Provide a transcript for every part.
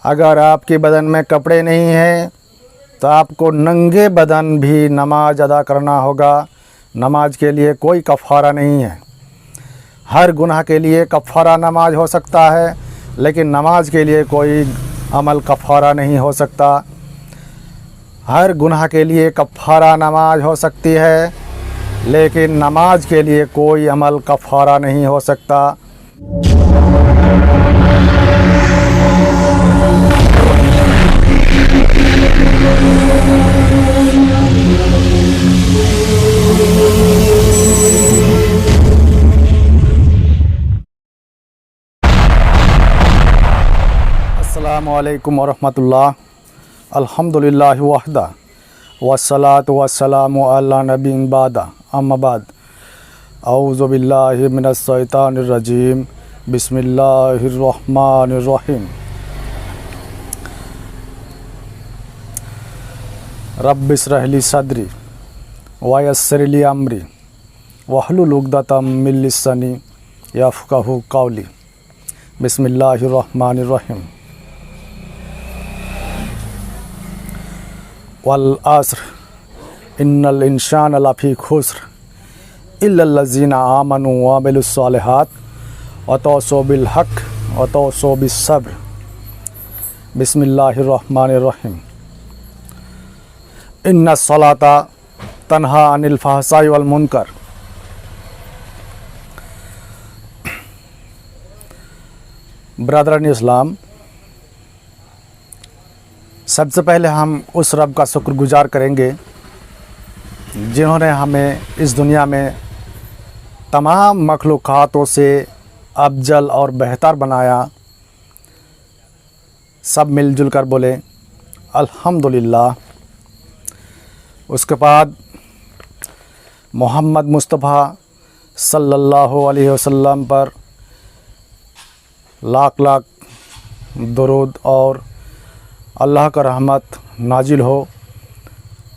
अगर आपके बदन में कपड़े नहीं हैं तो आपको नंगे बदन भी नमाज अदा करना होगा। नमाज के लिए कोई कफ़ारा नहीं है। हर गुनाह के लिए कफ़ारा नमाज हो सकता है, लेकिन नमाज के लिए कोई अमल कफ़ारा नहीं हो सकता। हर गुनाह के लिए कफ़ारा नमाज हो सकती है, लेकिन नमाज के लिए कोई अमल कफ़ारा नहीं हो सकता। अस्सलामु अलैकुम वरहमतुल्लाह। अल्हम्दुलिल्लाहि वहदा वस्सलातु वस्सलामु अला नबीन बादा अम्मा बाद। औज़ु बिल्लाहि मिनश शैतानिर रजीम। बिस्मिल्लाहिर रहमानिर रहीम। रब्बि इश्रह ली सदरी वयस्सिर ली अमरी वहलुल उक़दतम मिन लिसानी यफ़क़हू क़ौली। बिस्मिल्लाहिर रहमानिर रहीम। वल अस्र इन्नल इंसान लफ़ी खुस्र इल्लल्लज़ीना आमनू व अमिलुस सालिहात व तवासौ बिल हक़ व तवासौ बिस सब्र। बिस्मिल्लाहिर रहमानिर रहीम। इन्नस सलाता तन्हा अनिल फ़हशाइ वल मुनकर। ब्रदर इस्लाम, सबसे पहले हम उस रब का शुक्रगुजार करेंगे जिन्होंने हमें इस दुनिया में तमाम मखलूक़ातों से अफजल और बेहतर बनाया। सब मिलजुल कर बोले अल्हम्दुलिल्लाह। उसके बाद मोहम्मद मुस्तफ़ा सल्लल्लाहु अलैहि वसल्लम पर लाख लाख दुरूद और अल्लाह का रहमत नाजिल हो।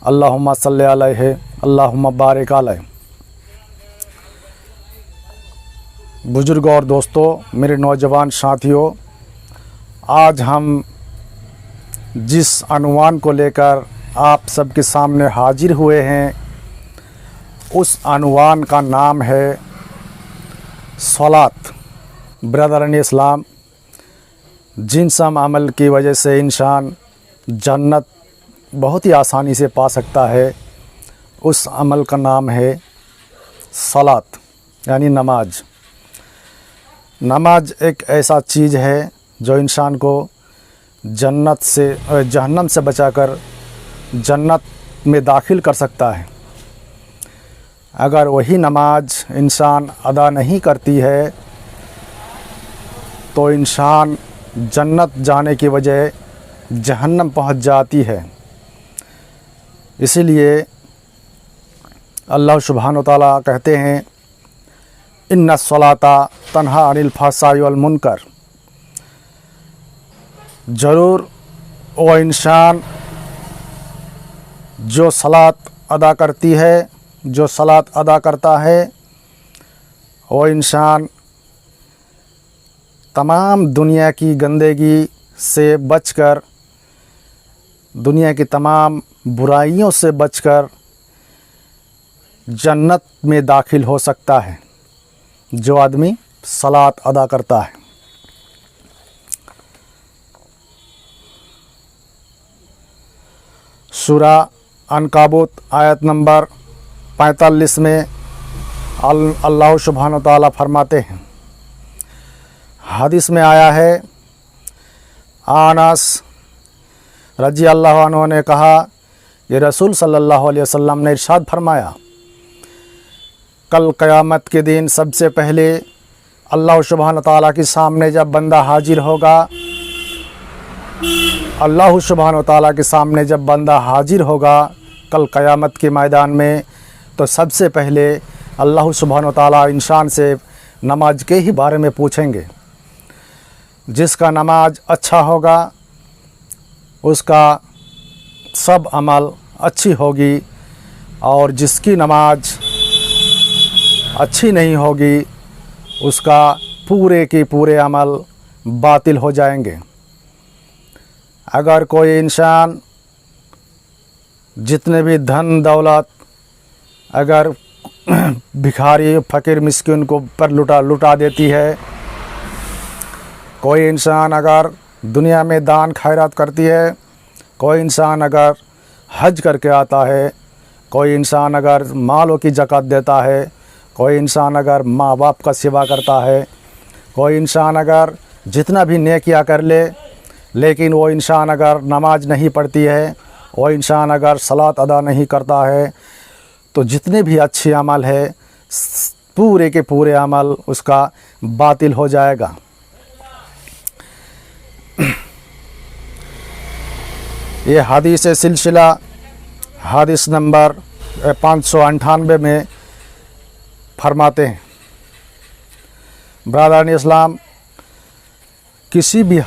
अल्लाहुम्मा सल्ली अलैहि अल्लाहुम्मा बारिक अलैहि। बुजुर्गों और दोस्तों, मेरे नौजवान साथियों, आज हम जिस अनुवान को लेकर आप सबके सामने हाजिर हुए हैं, उस अनुवान का नाम है सलात। ब्रदर इस्लाम, जिन सब अमल की वजह से इंसान जन्नत बहुत ही आसानी से पा सकता है, उस अमल का नाम है सलात, यानी नमाज। नमाज एक ऐसा चीज़ है जो इंसान को जन्नत से जहन्नम से बचाकर जन्नत में दाखिल कर सकता है। अगर वही नमाज इंसान अदा नहीं करती है तो इंसान जन्नत जाने की बजाय जहन्नम पहुंच जाती है। इसीलिए अल्लाह सुब्हानहू व तआला कहते हैं इन्नस सलाता तन्हा अनिल फ़हशाइ वल मुनकर। ज़रूर वो इंसान जो सलात अदा करती है, जो सलात अदा करता है, वो इंसान तमाम दुनिया की गंदगी से बचकर, दुनिया की तमाम बुराइयों से बचकर जन्नत में दाखिल हो सकता है, जो आदमी सलात अदा करता है। सूरा अनकाबूत आयत नंबर 45 में अल्लाह सुब्हानहू व तआला फरमाते हैं, हदीस में आया है, अनस रज़ी अल्लाह अन्हु ने कहा, ये रसूल सल्लल्लाहु अलैहि वसल्लम ने इरशाद फरमाया, कल क़यामत के दिन सबसे पहले अल्लाह सुब्हानहू व तआला के सामने जब बंदा हाजिर होगा, अल्लाह सुब्हानहू व तआला के सामने जब बंदा हाजिर होगा कल क़यामत के मैदान में, तो सबसे पहले अल्लाह सुब्हानहू व तआला इंसान से नमाज के ही बारे में पूछेंगे। जिसका नमाज अच्छा होगा उसका सब अमल अच्छी होगी, और जिसकी नमाज अच्छी नहीं होगी उसका पूरे के पूरे अमल बातिल हो जाएंगे। अगर कोई इंसान जितने भी धन दौलत अगर भिखारी फ़कीर मिस्किन को पर लुटा देती है, कोई इंसान अगर दुनिया में दान खैरात करती है, कोई इंसान अगर हज करके आता है, कोई इंसान अगर मालों की ज़कात देता है, कोई इंसान अगर माँ बाप का सेवा करता है, कोई इंसान अगर जितना भी नेकिया कर ले, लेकिन वो इंसान अगर नमाज नहीं पढ़ती है, वो इंसान अगर सलात अदा नहीं करता है, तो जितने भी अच्छे अमल है पूरे के पूरे अमल उसका बातिल हो जाएगा। ये हदीस सिलसिला हदीस नंबर 598 में फरमाते हैं, ब्रदर इस्लाम, किसी भी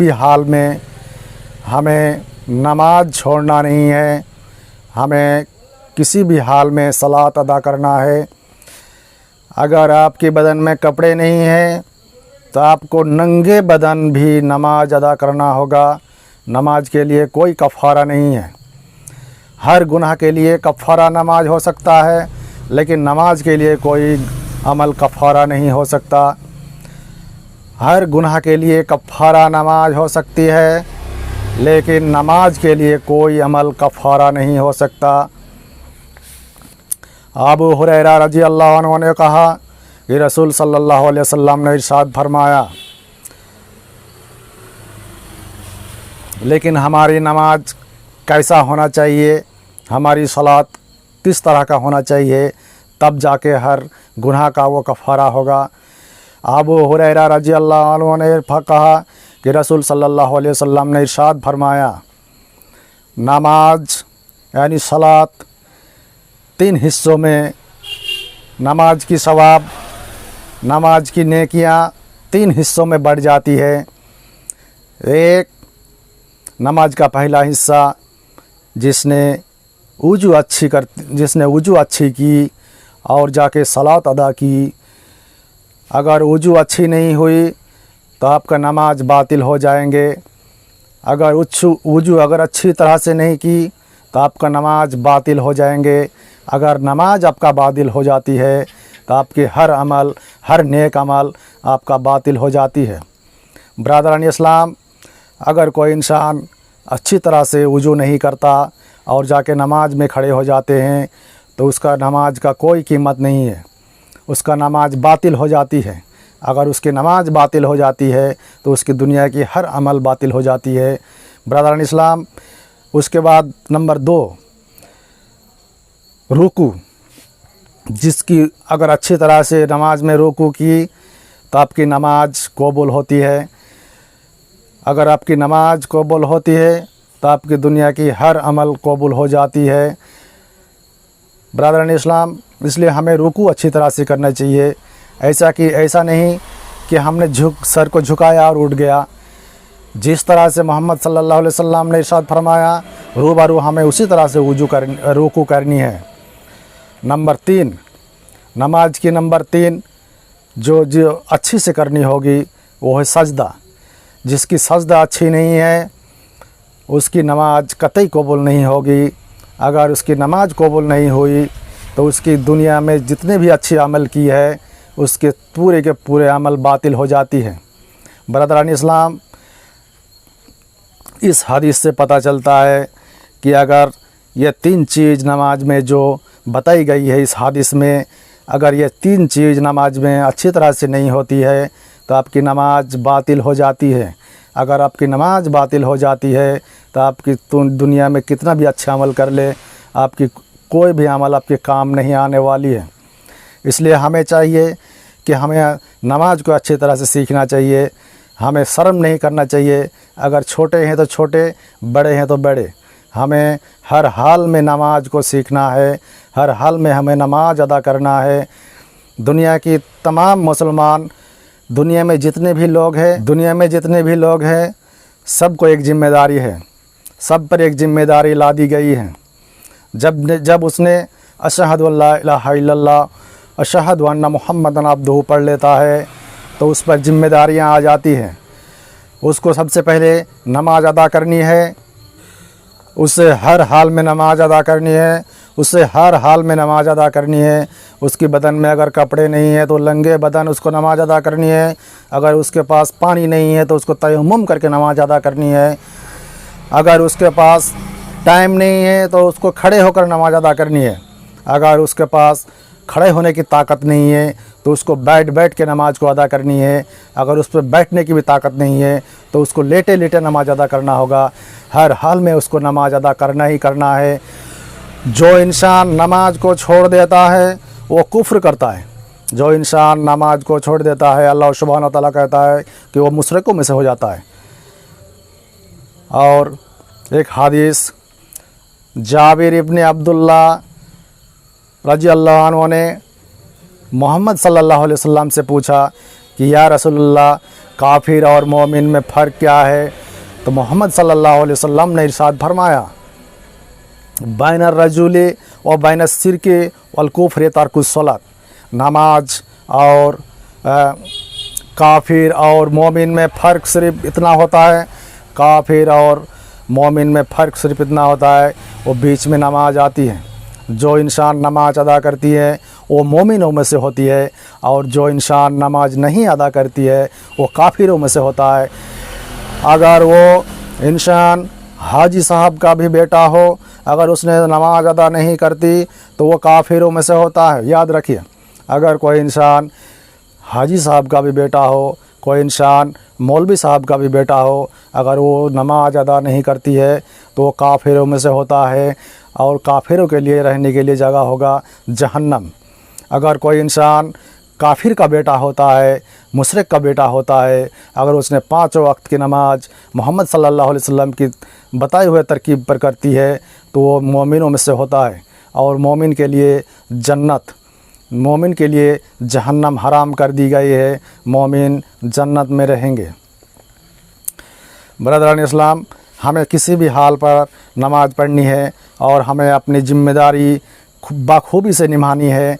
हाल में हमें नमाज छोड़ना नहीं है, हमें किसी भी हाल में सलात अदा करना है। अगर आपके बदन में कपड़े नहीं हैं तो आपको नंगे बदन भी नमाज अदा करना होगा। नमाज के लिए कोई कफ़ारा नहीं है। हर गुनाह के लिए कफ़ारा नमाज हो सकता है, लेकिन नमाज के लिए कोई अमल कफ़ारा नहीं हो सकता। हर गुनाह के लिए कफ़ारा नमाज हो सकती है, लेकिन नमाज के लिए कोई अमल कफ़ारा नहीं हो सकता। अबू हुरैरा रज़ी अल्लाह अन्हु ने कहा कि रसूल सल्लल्लाहु अलैहि वसल्लम ने इरशाद फरमाया, लेकिन हमारी नमाज कैसा होना चाहिए, हमारी सलात किस तरह का होना चाहिए, तब जाके हर गुनाह का वो कफ़ारा होगा। अबू हुरैरा रज़ी अल्लाह अन्हु ने कहा कि रसूल सल्लल्लाहु अलैहि वसल्लम ने इरशाद फरमाया, नमाज यानी सलात 3 हिस्सों में, नमाज की सवाब, नमाज की नेकियां 3 हिस्सों में बढ़ जाती है। एक, नमाज का पहला हिस्सा जिसने वुज़ू अच्छी की और जाके सलात अदा की। अगर वुज़ू अच्छी नहीं हुई तो आपका नमाज बातिल हो जाएंगे। अगर वुज़ू अगर अच्छी तरह से नहीं की तो आपका नमाज बातिल हो जाएंगे। अगर नमाज आपका बातिल हो जाती है तो आपके हर अमल, हर नेक अमल आपका बातिल हो जाती है। ब्रदरान इस्लाम, अगर कोई इंसान अच्छी तरह से वुज़ू नहीं करता और जाके नमाज में खड़े हो जाते हैं तो उसका नमाज का कोई कीमत नहीं है, उसका नमाज बातिल हो जाती है। अगर उसकी नमाज बातिल हो जाती है तो उसकी दुनिया की हर अमल बातिल हो जाती है। ब्रदरान इस्लाम, उसके बाद नंबर 2, रुकू, जिसकी अगर अच्छी तरह से नमाज में रुकू की तो आपकी नमाज कबूल होती है। अगर आपकी नमाज कबूल होती है तो आपकी दुनिया की हर अमल कबूल हो जाती है। ब्रदरान इस्लाम, इसलिए हमें रुकू अच्छी तरह से करना चाहिए। ऐसा नहीं कि हमने सर को झुकाया और उठ गया। जिस तरह से मोहम्मद सल्लल्लाहु अलैहि वसल्लम ने इरशाद फरमाया, रूबरू हमें उसी तरह से रुकू करनी है। नंबर 3, नमाज की नंबर 3 जो अच्छी से करनी होगी वो है सजदा। जिसकी सजदा अच्छी नहीं है उसकी नमाज कतई कबूल नहीं होगी। अगर उसकी नमाज कबूल नहीं हुई तो उसकी दुनिया में जितने भी अच्छे अमल की है उसके पूरे के पूरे अमल बातिल हो जाती है। ब्रदरान इस्लाम, इस हदीस से पता चलता है कि अगर ये 3 चीज़ नमाज में जो बताई गई है इस हदीस में, अगर ये 3 चीज़ नमाज में अच्छी तरह से नहीं होती है तो आपकी नमाज बातिल हो जाती है। अगर आपकी नमाज बातिल हो जाती है तो आपकी दुनिया में कितना भी अच्छा अमल कर ले, आपकी कोई भी अमल आपके काम नहीं आने वाली है। इसलिए हमें चाहिए कि हमें नमाज को अच्छी तरह से सीखना चाहिए। हमें शर्म नहीं करना चाहिए। अगर छोटे हैं तो छोटे, बड़े हैं तो बड़े, हमें हर हाल में नमाज को सीखना है। हर हाल में हमें नमाज अदा करना है। दुनिया की तमाम मुसलमान, दुनिया में जितने भी लोग हैं सबको एक ज़िम्मेदारी है, सब पर एक ज़िम्मेदारी ला दी गई है। जब उसने अशहदु अल्ला इलाहा इल्लल्लाह अशहदु अन्ना मुहम्मदन अब्दुहु पढ़ लेता है तो उस पर ज़िम्मेदारियाँ आ जाती हैं। उसको सबसे पहले नमाज अदा करनी है, उससे हर हाल में नमाज अदा करनी है, उससे हर हाल में नमाज अदा करनी है। उसकी बदन में अगर कपड़े नहीं है तो नंगे बदन उसको नमाज अदा करनी है। अगर उसके पास पानी नहीं है तो उसको तयम्मुम करके नमाज अदा करनी है। अगर उसके पास टाइम नहीं है तो उसको खड़े होकर नमाज अदा करनी है। अगर उसके पास खड़े होने की ताकत नहीं है तो उसको बैठ के नमाज को अदा करनी है। अगर उस पर बैठने की भी ताकत नहीं है तो उसको लेटे लेटे नमाज अदा करना होगा। हर हाल में उसको नमाज अदा करना ही करना है। जो इंसान नमाज को छोड़ देता है वो कुफ्र करता है। जो इंसान नमाज को छोड़ देता है, अल्लाह सुब्हानहू व तआला कहता है कि वो मुशरिकों में से हो जाता है। और एक हदीस, जाबिर इब्ने अब्दुल्ला रज़ी अल्लाह अन्हु ने मोहम्मद सल्लल्लाहु अलैहि वसल्लम से पूछा कि या रसूलल्लाह, काफिर और मोमिन में फ़र्क क्या है? तो मोहम्मद सल्लल्लाहु अलैहि वसल्लम ने इरशाद फरमाया, बैन रजुल व बैन शिरके वल कुफ्र तर्कुस सलात। नमाज और काफिर और मोमिन में फ़र्क सिर्फ इतना होता है, काफिर और मोमिन में फ़र्क सिर्फ इतना होता है, वो बीच में नमाज आती है। जो इंसान नमाज अदा करती है वो मोमिनों में से होती है, और जो इंसान नमाज नहीं अदा करती है वो काफिरों में से होता है। अगर वो इंसान हाजी साहब का भी बेटा हो, अगर उसने नमाज अदा नहीं करती तो वो काफिरों में से होता है। याद रखिए, अगर कोई इंसान हाजी साहब का भी बेटा हो, कोई इंसान मौलवी साहब का भी बेटा हो, अगर वो नमाज अदा नहीं करती है तो वो काफिरों में से होता है, और काफिरों के लिए रहने के लिए जगह होगा जहन्नम। अगर कोई इंसान काफिर का बेटा होता है, मुशरिक का बेटा होता है, अगर उसने 5 वक्त की नमाज मोहम्मद सल्लल्लाहु अलैहि वसल्लम की बताए हुए तरकीब पर करती है तो वो मोमिनों में से होता है। और मोमिन के लिए जन्नत, मोमिन के लिए जहन्नम हराम कर दी गई है। मोमिन जन्नत में रहेंगे। ब्रदरान इस्लाम, हमें किसी भी हाल पर नमाज पढ़नी है और हमें अपनी ज़िम्मेदारी बखूबी से निभानी है।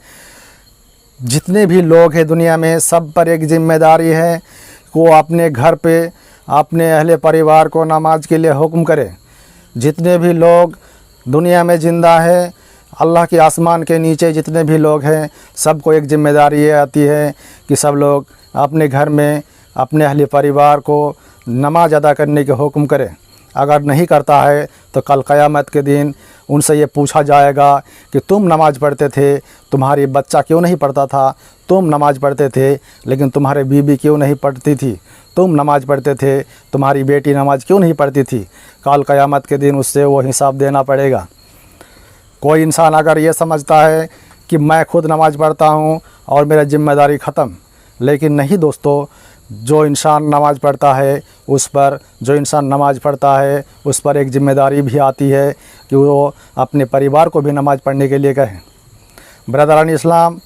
जितने भी लोग हैं दुनिया में, सब पर एक ज़िम्मेदारी है कि वो अपने घर पे अपने अहले परिवार को नमाज के लिए हुक्म करे। जितने भी लोग दुनिया में ज़िंदा है, अल्लाह के आसमान के नीचे जितने भी लोग हैं, सबको एक ज़िम्मेदारी ये आती है कि सब लोग अपने घर में अपने अहले परिवार को नमाज अदा करने के हुक्म करें। अगर नहीं करता है तो कल क़यामत के दिन उनसे ये पूछा जाएगा कि तुम नमाज़ पढ़ते थे, तुम्हारी बच्चा क्यों नहीं पढ़ता था? तुम नमाज़ पढ़ते थे लेकिन तुम्हारे बीबी क्यों नहीं पढ़ती थी? तुम नमाज़ पढ़ते थे, तुम्हारी बेटी नमाज क्यों नहीं पढ़ती थी? कल क़यामत के दिन उससे वो हिसाब देना पड़ेगा। कोई इंसान अगर ये समझता है कि मैं खुद नमाज़ पढ़ता हूँ और मेरा ज़िम्मेदारी ख़त्म, लेकिन नहीं दोस्तों, जो इंसान नमाज़ पढ़ता है उस पर, जो इंसान नमाज़ पढ़ता है उस पर एक ज़िम्मेदारी भी आती है कि वो अपने परिवार को भी नमाज़ पढ़ने के लिए कहे। ब्रदरान इस्लाम,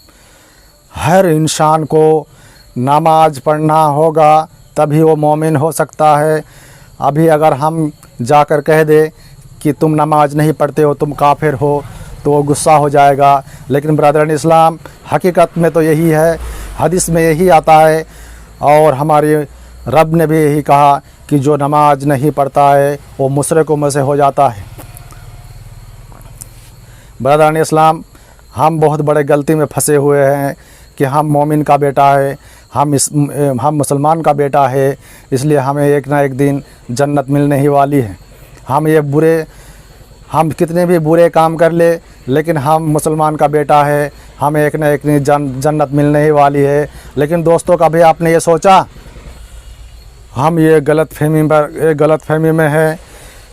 हर इंसान को नमाज़ पढ़ना होगा तभी वो मोमिन हो सकता है। अभी अगर हम जाकर कह दे कि तुम नमाज नहीं पढ़ते हो, तुम काफिर हो, तो वो गुस्सा हो जाएगा। लेकिन ब्रदरान इस्लाम, हकीकत में तो यही है, हदीस में यही आता है, और हमारे रब ने भी यही कहा कि जो नमाज नहीं पढ़ता है वो मुशरिकों में से हो जाता है। ब्रदरान इस्लाम, हम बहुत बड़े गलती में फंसे हुए हैं कि हम मोमिन का बेटा है, हम मुसलमान का बेटा है, इसलिए हमें एक ना एक दिन जन्नत मिलने ही वाली है। हम कितने भी बुरे काम कर ले, लेकिन हम मुसलमान का बेटा है, हमें एक ना एक दिन जन्नत मिलने ही वाली है। लेकिन दोस्तों, कभी आपने ये सोचा, हम ये गलतफहमी में है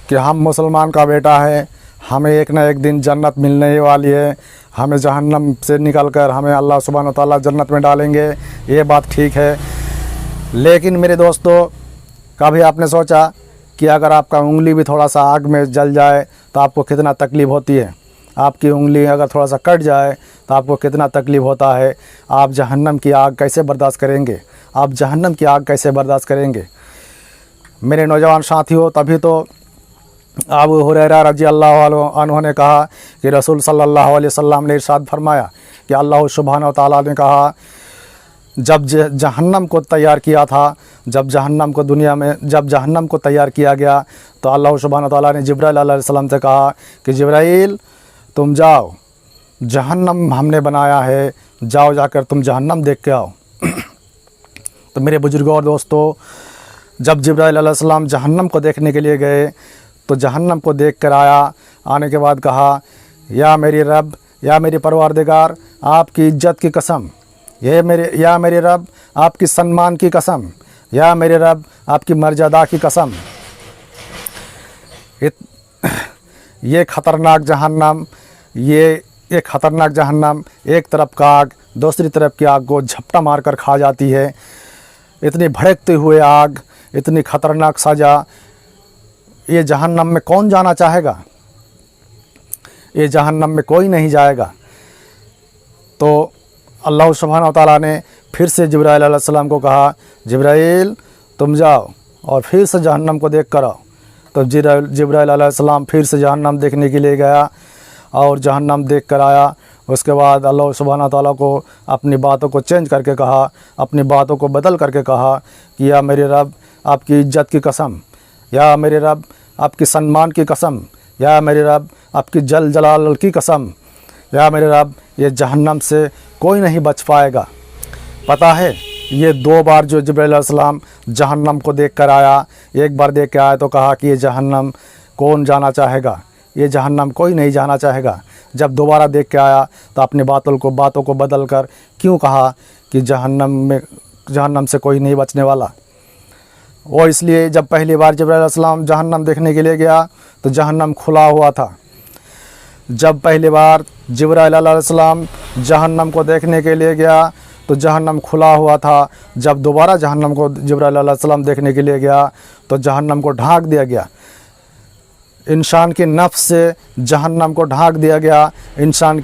कि हम मुसलमान का बेटा है, हमें एक ना एक दिन जन्नत मिलने ही वाली है, हमें जहन्नम से निकलकर हमें अल्लाह सुब्हानहू व तआला जन्नत में डालेंगे, ये बात ठीक है। लेकिन मेरे दोस्तों, कभी आपने सोचा कि अगर आपका उंगली भी थोड़ा सा आग में जल जाए तो आपको कितना तकलीफ़ होती है? आपकी उंगली अगर थोड़ा सा कट जाए तो आपको कितना तकलीफ़ होता है? आप जहन्नम की आग कैसे बर्दाश्त करेंगे? आप जहन्नम की आग कैसे बर्दाश्त करेंगे? मेरे नौजवान साथियों, तभी तो अबू हुरैरा रज़ी अल्लाह अन्हु ने कहा कि रसूल सल्लल्लाहु अलैहि वसल्लम ने इरशाद फरमाया कि अल्लाह सुब्हानहू व तआला ने कहा, जब जहन्नम को तैयार किया था, जब जहन्नम को दुनिया में जब जहन्नम को तैयार किया गया तो अल्लाह सुब्हानहू व तआला ने जिब्राइल अलैहिस्सलाम से कहा कि जिब्राइल तुम जाओ, जहन्नम हमने बनाया है, जाओ जाकर तुम जहन्नम देख के आओ। तो मेरे बुजुर्गों और दोस्तों, जब जिब्राइल अलैहिस्सलाम जहन्नम को देखने के लिए गए तो जहन्नम को देख कर आया। आने के बाद कहा, या मेरी रब, या मेरी परवरदिगार, आपकी इज्जत की कसम, या मेरे रब, आपकी सम्मान की कसम, या मेरे रब, आपकी मर्यादा की कसम, ये ख़तरनाक जहन्नम, ये ख़तरनाक जहन्नम, एक तरफ का आग दूसरी तरफ की आग को झपटा मारकर खा जाती है। इतनी भड़कते हुए आग, इतनी ख़तरनाक सज़ा, ये जहन्नम में कौन जाना चाहेगा? ये जहन्नम में कोई नहीं जाएगा। तो अल्लाह सुब्हानहू व तआला ने फिर से जिब्राइल अलैहिस्सलाम को कहा, जिब्राइल तुम जाओ और फिर से जहन्नम को देख कर आओ। तो जिब्राइल अलैहिस्सलाम फिर से जहन्नम देखने के लिए गया और जहन्नम देख कर आया। उसके बाद अल्लाह सुब्हानहू व तआला को अपनी बातों को चेंज करके कहा, अपनी बातों को बदल करके कहा कि या मेरे रब, आपकी इज्जत की कसम, या मेरे रब, आपकी सम्मान की कसम, या मेरे रब, आपकी जलाल की कसम, या मेरे रब, ये जहन्नम से कोई नहीं बच पाएगा। पता है, ये 2 बार जो जिब्राइल अलैहिस्सलाम जहन्नम को देख कर आया, एक बार देख के आया तो कहा कि ये जहन्नम कौन जाना चाहेगा, ये जहन्नम कोई नहीं जाना चाहेगा। जब दोबारा देख के आया तो अपनी बातों को बदल कर क्यों कहा कि जहन्नम से कोई नहीं बचने वाला। वो इसलिए जब पहली बार जिब्राइल अलैहिस्सलाम जहन्नम देखने के लिए गया तो जहन्नम खुला हुआ था। जब पहली बार जिब्राइल अलैहिस्सलाम जहन्नम को देखने के लिए गया तो जहन्नम खुला हुआ था। जब दोबारा जहन्नम को जिब्राइल अलैहिस्सलाम देखने के लिए गया तो जहन्नम को ढाँक दिया गया। इंसान की नफ्स से जहन्नम को ढाँक दिया गया। इंसान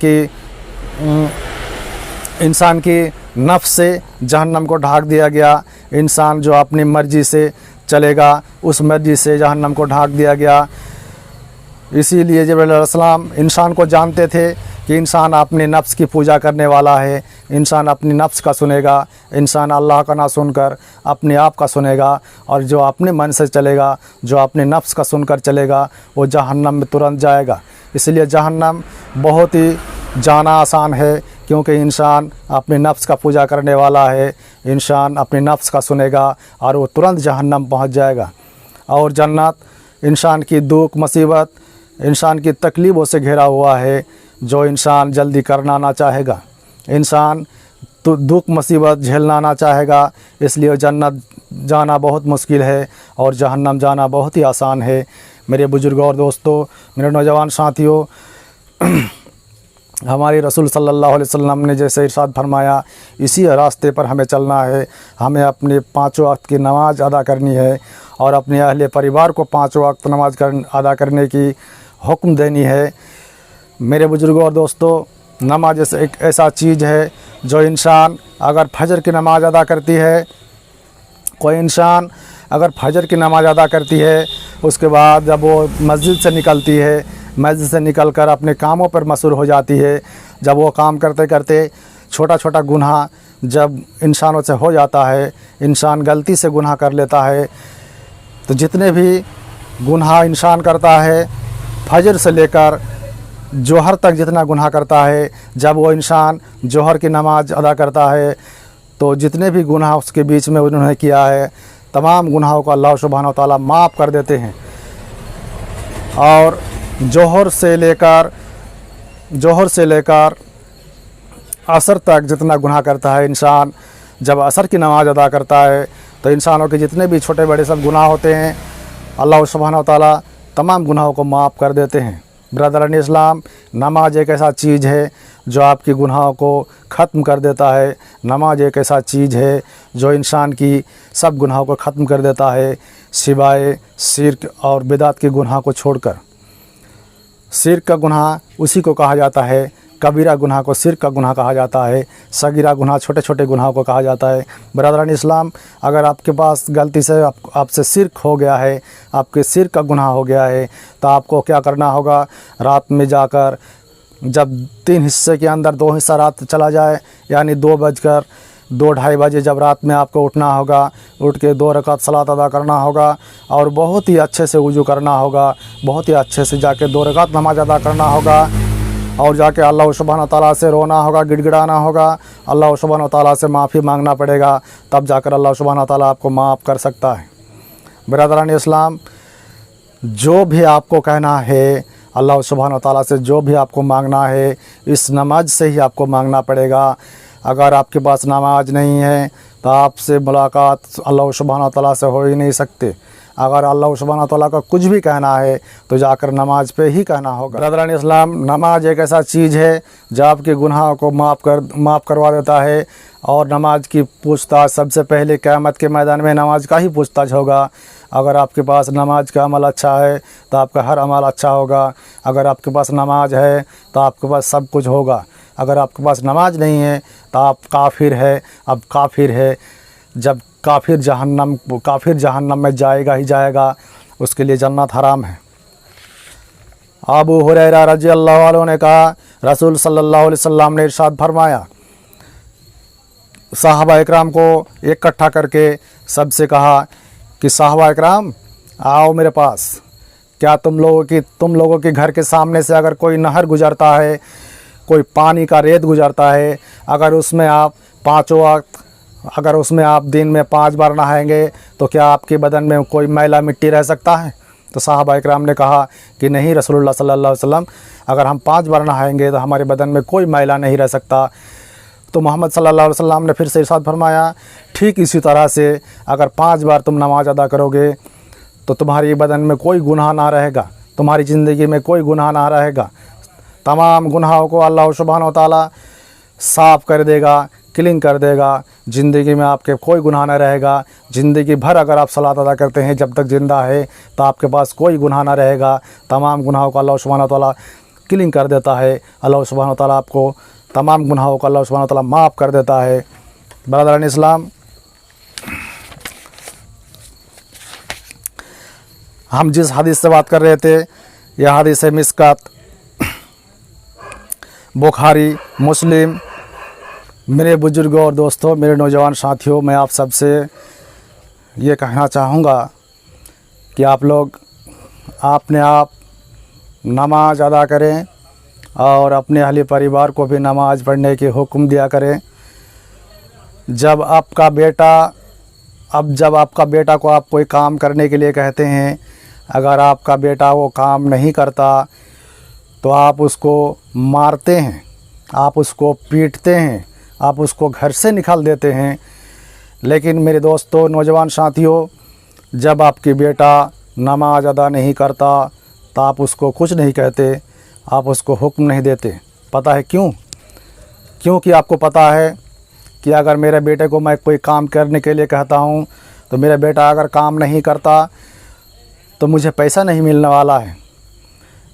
की नफ्स से जहन्नम को ढाँक दिया गया। इंसान जो अपनी मर्ज़ी से चलेगा उस मर्ज़ी से जहन्नम को ढाँक दिया गया। इसीलिए जिब्राइल अलैहिस्सलाम इंसान को जानते थे कि इंसान अपने नफ्स की पूजा करने वाला है। इंसान अपनी नफ्स का सुनेगा, इंसान अल्लाह का ना सुनकर अपने आप का सुनेगा। और जो अपने मन से चलेगा, जो अपने नफ्स का सुनकर चलेगा, वो जहन्नम में तुरंत जाएगा। इसलिए जहन्नम बहुत ही जाना आसान है, क्योंकि इंसान अपने नफ्स का पूजा करने वाला है। इंसान अपने नफ्स का सुनेगा और वो तुरंत जहन्नम पहुंच जाएगा। और जन्नत इंसान की दुख मुसीबत, इंसान की तकलीफ़ों से घिरा हुआ है, जो इंसान जल्दी करना ना चाहेगा। इंसान तो दुख मुसीबत झेलना ना चाहेगा। इसलिए जन्नत जाना बहुत मुश्किल है और जहन्नम जाना बहुत ही आसान है। मेरे बुज़ुर्गों और दोस्तों, मेरे नौजवान साथियों, हमारे रसूल सल्लल्लाहु अलैहि वसल्लम ने जैसे इरशाद फरमाया, इसी रास्ते पर हमें चलना है। हमें अपने 5 वक्त की नमाज़ अदा करनी है और अपने अहले परिवार को 5 वक्त नमाज अदा करने की हुक्म देनी है। मेरे बुज़ुर्गों और दोस्तों, नमाज एक ऐसा चीज़ है जो इंसान अगर फजर की नमाज़ अदा करती है, कोई इंसान अगर फजर की नमाज़ अदा करती है, उसके बाद जब वो मस्जिद से निकलती है, मस्जिद से निकलकर अपने कामों पर मसरूफ़ हो जाती है। जब वो काम करते करते छोटा छोटा गुनाह जब इंसानों से हो जाता है, इंसान गलती से गुनाह कर लेता है, तो जितने भी गुनाह इंसान करता है, फजर से लेकर जोहर तक जितना गुनाह करता है, जब वो इंसान जोहर की नमाज़ अदा करता है तो जितने भी गुनाह उसके बीच में उन्होंने किया है, तमाम गुनाहों को अल्लाह सुब्हानहू व तआला माफ़ कर देते हैं। और जोहर से लेकर असर तक जितना गुनाह करता है इंसान, जब असर की नमाज़ अदा करता है तो इंसानों के जितने भी छोटे बड़े सब गुनाह होते हैं, अल्लाह सुब्हानहू व तआला तमाम गुनाहों को माफ़ कर देते हैं। ब्रदर इस्लाम, नमाज एक ऐसा चीज़ है जो आपकी गुनाहों को ख़त्म कर देता है। नमाज एक ऐसा चीज़ है जो इंसान की सब गुनाहों को ख़त्म कर देता है, सिवाय शिर्क और बिदात के गुनाह को छोड़कर। शिर्क का गुनाह उसी को कहा जाता है, कबीरा गुनाह को शिर्क का गुनाह कहा जाता है, सगीरा गुनाह छोटे छोटे गुनाहों को कहा जाता है। बरदरान इस्लाम, अगर आपके पास गलती से आपसे शिर्क हो गया है, आपके शिर्क का गुनाह हो गया है, तो आपको क्या करना होगा? रात में जाकर जब 3 हिस्से के अंदर 2 हिस्सा रात चला जाए, यानी 2 बजकर 2-2:30 बजे जब रात में आपको उठना होगा, उठ के 2 रकात सलात अदा करना होगा और बहुत ही अच्छे से वज़ू करना होगा, बहुत ही अच्छे से जाके 2 रकात नमाज अदा करना होगा और जाके अल्लाह सुब्हानहू तआला से रोना होगा, गिड़गिड़ाना होगा, अल्लाह सुब्हानहू तआला से माफ़ी मांगना पड़ेगा, तब जाकर अल्लाह सुब्हानहू तआला आपको माफ़ कर सकता है। बिरादरान इस्लाम, जो भी आपको कहना है, अल्लाह सुब्हानहू तआला से जो भी आपको मांगना है, इस नमाज से ही आपको मांगना पड़ेगा। अगर आपके पास नमाज नहीं है तो आपसे मुलाकात अल्लाह सुब्हानहू तआला से हो ही नहीं सकते। अगर अल्लाह सुब्हानहू तआला का कुछ भी कहना है तो जाकर नमाज पे ही कहना होगा। ब्रदरान इस्लाम, नमाज एक ऐसा चीज़ है जो आपके गुनाह को माफ़ करवा देता है और नमाज की पूछताछ सबसे पहले क़यामत के मैदान में नमाज का ही पूछताछ होगा। अगर आपके पास नमाज का अमल अच्छा है तो आपका हर अमल अच्छा होगा। अगर आपके पास नमाज है तो आपके पास सब कुछ होगा। अगर आपके पास नमाज नहीं है तो आप काफिर है। अब काफिर है, जब काफिर जहन्नम में जाएगा ही जाएगा, उसके लिए जन्नत हराम है। अबू हुरैरा रज़ियल्लाहु अन्हु ने कहा, रसूल सल्लल्लाहु अलैहि वसल्लम ने इरशाद फरमाया, सहाबा इकराम को इकट्ठा करके सबसे कहा कि सहाबा इकराम आओ मेरे पास। क्या तुम लोगों के घर के सामने से अगर कोई नहर गुजरता है, कोई पानी का रेत गुजरता है, अगर उसमें आप दिन में 5 बार नहाएंगे तो क्या आपके बदन में कोई मैला मिट्टी रह सकता है? तो साहबा इकराम ने कहा कि नहीं रसूलुल्लाह सल्लल्लाहु अलैहि वसल्लम, अगर हम 5 बार नहाएंगे तो हमारे बदन में कोई मैला नहीं रह सकता। तो मोहम्मद सल्लल्लाहु अलैहि वसल्लम ने फिर से इरशाद फरमाया, ठीक इसी तरह से अगर 5 बार तुम नमाज अदा करोगे तो तुम्हारी बदन में कोई गुनाह ना रहेगा, तुम्हारी ज़िंदगी में कोई गुनाह ना रहेगा। तमाम गुनाहों को अल्लाह सुब्हानहू तआला साफ़ कर देगा, क्लीन कर देगा। ज़िंदगी में आपके कोई गुनाह ना रहेगा। ज़िंदगी भर अगर आप सलात अदा करते हैं जब तक ज़िंदा है तो आपके पास कोई गुनाह ना रहेगा। तमाम गुनाहों को अल्लाह सुब्हानहू तआला क्लीन कर देता है। अल्लाह सुब्हानहू तआला आपको तमाम गुनाहों को अल्लाह सुब्हानहू तआला माफ़ कर देता है। ब्रदर इस्लाम, हम जिस हदीस से बात कर रहे थे, यह हदीस है मिस्कात, बुखारी, मुस्लिम। मेरे बुजुर्गों और दोस्तों, मेरे नौजवान साथियों, मैं आप सबसे ये कहना चाहूँगा कि आप लोग अपने आप नमाज अदा करें और अपने अहली परिवार को भी नमाज पढ़ने के हुक्म दिया करें। जब आपका बेटा को आप कोई काम करने के लिए कहते हैं, अगर आपका बेटा वो काम नहीं करता तो आप उसको मारते हैं, आप उसको पीटते हैं, आप उसको घर से निकाल देते हैं। लेकिन मेरे दोस्तों, नौजवान साथियों, जब आपकी बेटा नमाज अदा नहीं करता तो आप उसको कुछ नहीं कहते, आप उसको हुक्म नहीं देते। पता है क्यों? क्योंकि आपको पता है कि अगर मेरे बेटे को मैं कोई काम करने के लिए कहता हूँ तो मेरा बेटा अगर काम नहीं करता तो मुझे पैसा नहीं मिलने वाला है,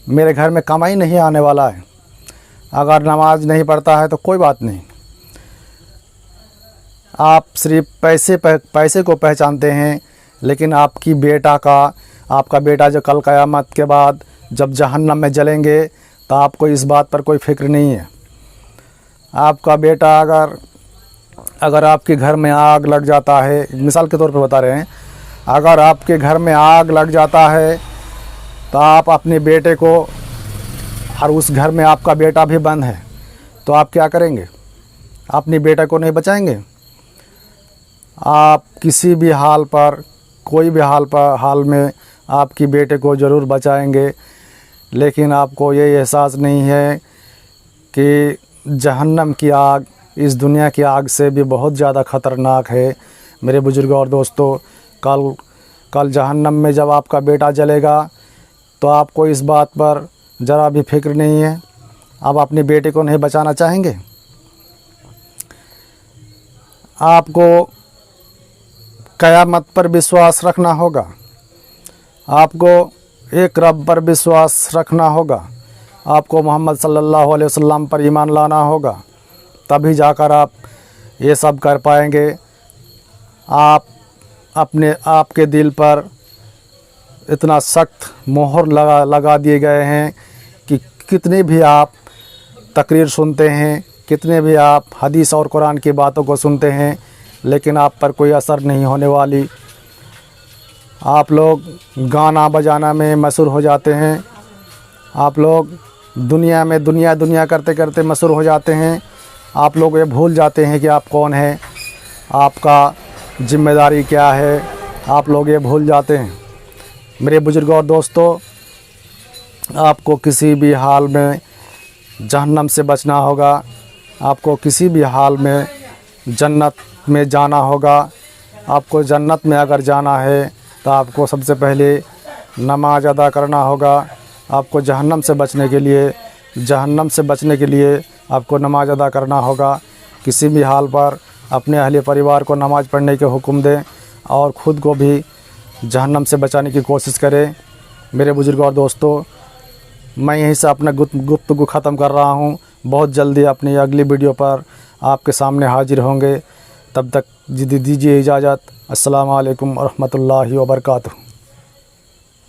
मेरे घर में कमाई नहीं आने वाला है। अगर नमाज नहीं पढ़ता है तो कोई बात नहीं, आप सिर्फ पैसे को पहचानते हैं, लेकिन आपका बेटा जो कल क़यामत के बाद जब जहन्नम में जलेंगे तो आपको इस बात पर कोई फ़िक्र नहीं है। आपका बेटा अगर आपके घर में आग लग जाता है, मिसाल के तौर पे बता रहे हैं, अगर आपके घर में आग लग जाता है तो आप अपने बेटे को, और उस घर में आपका बेटा भी बंद है, तो आप क्या करेंगे? अपने बेटे को नहीं बचाएंगे? आप किसी भी हाल पर, कोई भी हाल में आपकी बेटे को ज़रूर बचाएंगे। लेकिन आपको ये एहसास नहीं है कि जहन्नम की आग इस दुनिया की आग से भी बहुत ज़्यादा ख़तरनाक है। मेरे बुजुर्गों और दोस्तों, कल जहन्नम में जब आपका बेटा जलेगा तो आपको इस बात पर ज़रा भी फिक्र नहीं है। आप अपने बेटे को नहीं बचाना चाहेंगे? आपको क़यामत पर विश्वास रखना होगा, आपको एक रब पर विश्वास रखना होगा, आपको मोहम्मद सल्लल्लाहु अलैहि वसल्लम पर ईमान लाना होगा, तभी जाकर आप ये सब कर पाएंगे। आपके दिल पर इतना सख्त मोहर लगा दिए गए हैं कि कितने भी आप तकरीर सुनते हैं, कितने भी आप हदीस और कुरान की बातों को सुनते हैं, लेकिन आप पर कोई असर नहीं होने वाली। आप लोग गाना बजाना में मशहूर हो जाते हैं, आप लोग दुनिया में दुनिया करते करते मशहूर हो जाते हैं। आप लोग ये भूल जाते हैं कि आप कौन हैं, आपका ज़िम्मेदारी क्या है, आप लोग ये भूल जाते हैं। मेरे बुजुर्गों और दोस्तों, आपको किसी भी हाल में जहन्नम से बचना होगा, आपको किसी भी हाल में जन्नत में जाना होगा। आपको जन्नत में अगर जाना है तो आपको सबसे पहले नमाज अदा करना होगा। आपको जहन्नम से बचने के लिए आपको नमाज अदा करना होगा। किसी भी हाल पर अपने अहले परिवार को नमाज पढ़ने के हुक्म दें और ख़ुद को भी जहन्नम से बचाने की कोशिश करें। मेरे बुजुर्गों और दोस्तों, मैं यहीं से अपना गुफ्तगू ख़त्म कर रहा हूँ। बहुत जल्दी अपनी अगली वीडियो पर आपके सामने हाजिर होंगे। तब तक दीजिए इजाज़त। अस्सलाम वालेकुम व रहमतुल्लाहि व बरकातुहू।